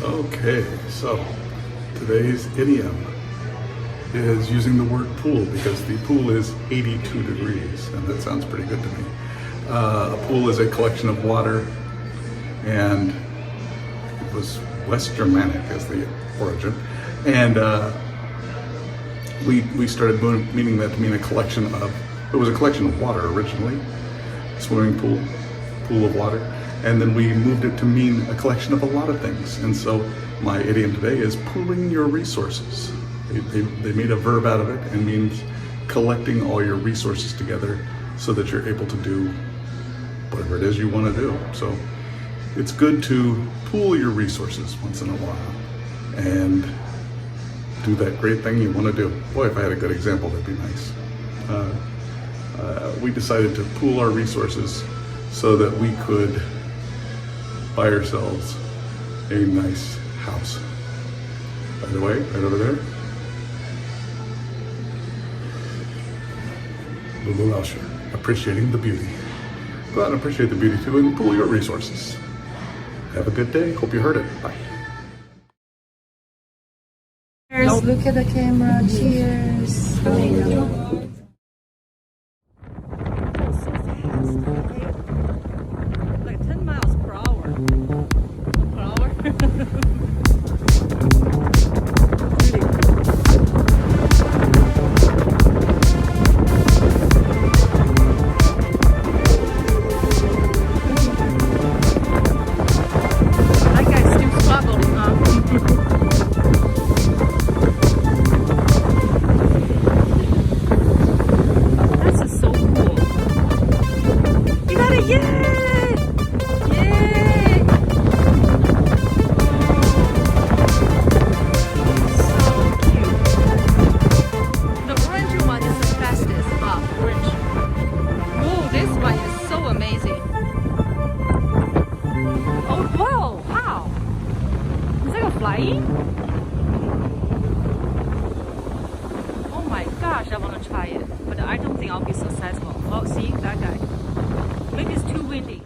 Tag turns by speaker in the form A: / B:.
A: Okay, so today's idiom is using the word pool because the pool is 82 degrees, and that sounds pretty good to me. A pool is a collection of water, and it was West Germanic as the origin, and we started meaning that to mean a collection of, it was a collection of water originally, swimming pool, pool of water, and then we moved it to mean a collection of a lot of things. And so my idiom today is pooling your resources. They made a verb out of it and means collecting all your resources together so that you're able to do whatever it is you want to do. So it's good to pool your resources once in a while and do that great thing you want to do. Boy, if I had a good example, that'd be nice. We decided to pool our resources so that we could buy ourselves a nice house. By the way, right over there, Lulu Elsher, appreciating the beauty. Go out and appreciate the beauty too and pool your resources. Have a good day. Hope you heard it. Bye.
B: Cheers. Look at the camera. Cheers.
C: Like 10 miles per hour. Per hour? That guy's still struggling, huh? This is so cool. You got it! Yay! Yay! So cute. The orange one is the fastest. Wow, orange. Oh, this one is so amazing. Oh, whoa! Wow! Is that a flying? Oh my gosh, I want to try it. But I don't think I'll be successful. Oh, see, that guy. Maybe it's too windy.